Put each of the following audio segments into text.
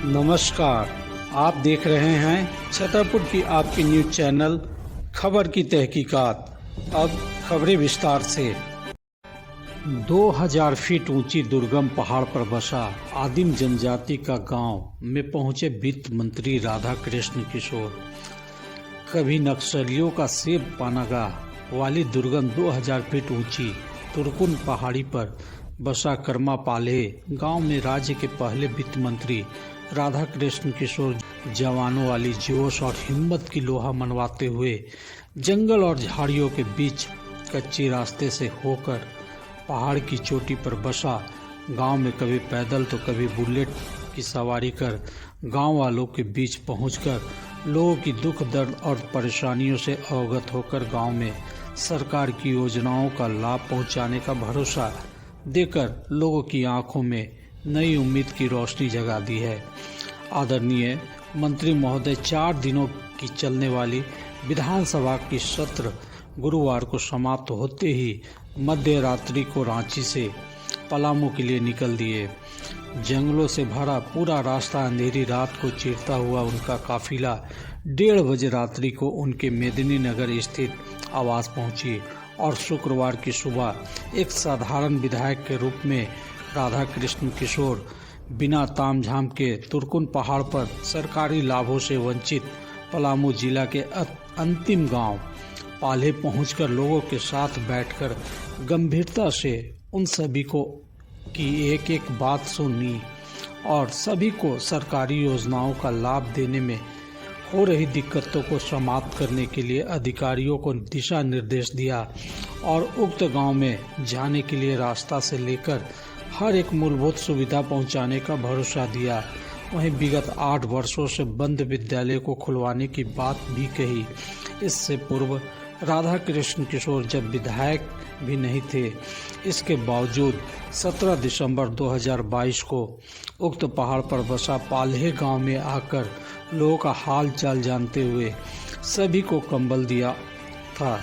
नमस्कार, आप देख रहे हैं छतरपुर की आपकी न्यूज चैनल खबर की तहकीकात। अब खबरें विस्तार से। 2000 फीट ऊंची दुर्गम पहाड़ पर बसा आदिम जनजाति का गांव में पहुंचे वित्त मंत्री राधा कृष्ण किशोर। कभी नक्सलियों का सेब पानागाह वाली दुर्गम 2000 फीट ऊंची तुरकुन पहाड़ी पर बसा कर्मा पाले गांव में राज्य के पहले वित्त मंत्री राधा कृष्ण किशोर जवानों वाली जोश और हिम्मत की लोहा मनवाते हुए जंगल और झाड़ियों के बीच कच्चे रास्ते से होकर पहाड़ की चोटी पर बसा गांव में कभी पैदल तो कभी बुलेट की सवारी कर गांव वालों के बीच पहुंचकर लोगों की दुख दर्द और परेशानियों से अवगत होकर गांव में सरकार की योजनाओं का लाभ पहुंचाने का भरोसा देकर लोगों की आंखों में नई उम्मीद की रोशनी जगा दी है। आदरणीय मंत्री महोदय 4 दिनों की चलने वाली विधानसभा की सत्र गुरुवार को समाप्त होते ही मध्य रात्रि को रांची से पलामू के लिए निकल दिए। जंगलों से भरा पूरा रास्ता अंधेरी रात को चीरता हुआ उनका काफिला 1:30 बजे रात्रि को उनके मेदिनीनगर स्थित आवास पहुंची और शुक्रवार की सुबह एक साधारण विधायक के रूप में राधा कृष्ण किशोर बिना तामझाम के तुरकुन पहाड़ पर सरकारी लाभों से वंचित पलामू जिला के अंतिम गांव पाले पहुंचकर लोगों के साथ बैठकर गंभीरता से उन सभी को की एक एक बात सुनी और सभी को सरकारी योजनाओं का लाभ देने में हो रही दिक्कतों को समाप्त करने के लिए अधिकारियों को दिशा निर्देश दिया और उक्त गांव में जाने के लिए रास्ता से लेकर हर एक मूलभूत सुविधा पहुंचाने का भरोसा दिया। वहीं विगत 8 वर्षों से बंद विद्यालय को खुलवाने की बात भी कही। इससे पूर्व राधा कृष्ण किशोर जब विधायक भी नहीं थे, इसके बावजूद 17 दिसंबर 2022 को उक्त पहाड़ पर बसा पाल्हे गांव में आकर लोगों का हाल चाल जानते हुए सभी को कंबल दिया था,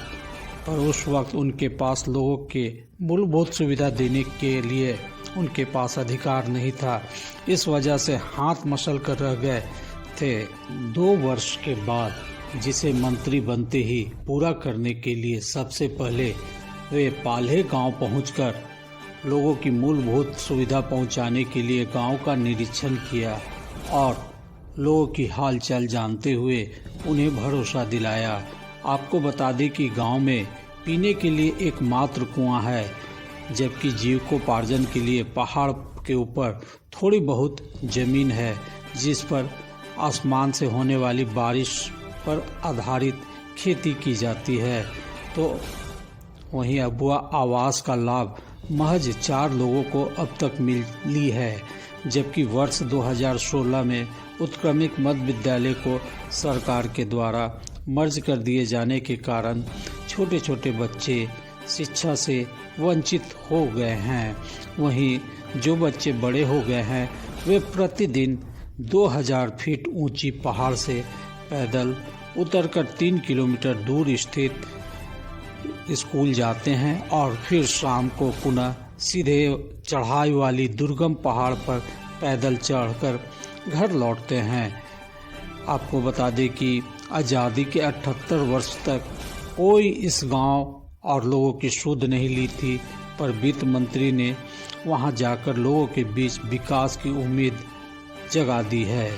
पर उस वक्त उनके पास लोगों के मूलभूत सुविधा देने के लिए उनके पास अधिकार नहीं था। इस वजह से हाथ मसल कर रह गए थे। 2 वर्ष के बाद जिसे मंत्री बनते ही पूरा करने के लिए सबसे पहले वे पाल्हे गांव पहुंचकर लोगों की मूलभूत सुविधा पहुंचाने के लिए गांव का निरीक्षण किया और लोगों की हालचाल जानते हुए उन्हें भरोसा दिलाया। आपको बता दें कि गांव में पीने के लिए एकमात्र कुआं है, जबकि जीविकोपार्जन के लिए पहाड़ के ऊपर थोड़ी बहुत जमीन है जिस पर आसमान से होने वाली बारिश पर आधारित खेती की जाती है। तो वहीं अबुआ आवास का लाभ महज 4 लोगों को अब तक मिली है, जबकि वर्ष 2016 में उत्क्रमित मध्य विद्यालय को सरकार के द्वारा मर्ज कर दिए जाने के कारण छोटे छोटे बच्चे शिक्षा से वंचित हो गए हैं। वहीं जो बच्चे बड़े हो गए हैं वे प्रतिदिन 2000 फीट ऊंची पहाड़ से पैदल उतरकर 3 किलोमीटर दूर स्थित स्कूल जाते हैं और फिर शाम को पुनः सीधे चढ़ाई वाली दुर्गम पहाड़ पर पैदल चढ़कर घर लौटते हैं। आपको बता दें कि आज़ादी के 78 वर्ष तक कोई इस गांव और लोगों की सुध नहीं ली थी, पर वित्त मंत्री ने वहां जाकर लोगों के बीच विकास की उम्मीद जगा दी है।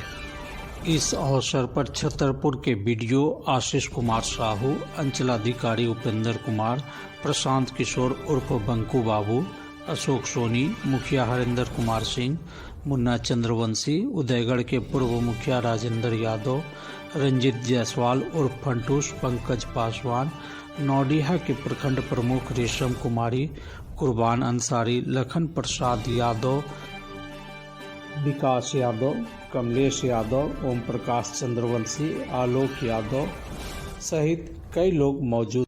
इस अवसर पर छतरपुर के बीडीओ आशीष कुमार साहू, अंचलाधिकारी उपेंद्र कुमार, प्रशांत किशोर उर्फ बंकू बाबू, अशोक सोनी, मुखिया हरिंदर कुमार सिंह, मुन्ना चंद्रवंशी, उदयगढ़ के पूर्व मुखिया राजेंद्र यादव, रंजित जायसवाल उर्फ फंटूस, पंकज पासवान, नौडिया के प्रखंड प्रमुख रेशम कुमारी, कुर्बान अंसारी, लखन प्रसाद यादव, विकास यादव, कमलेश यादव, ओम प्रकाश चंद्रवंशी, आलोक यादव सहित कई लोग मौजूद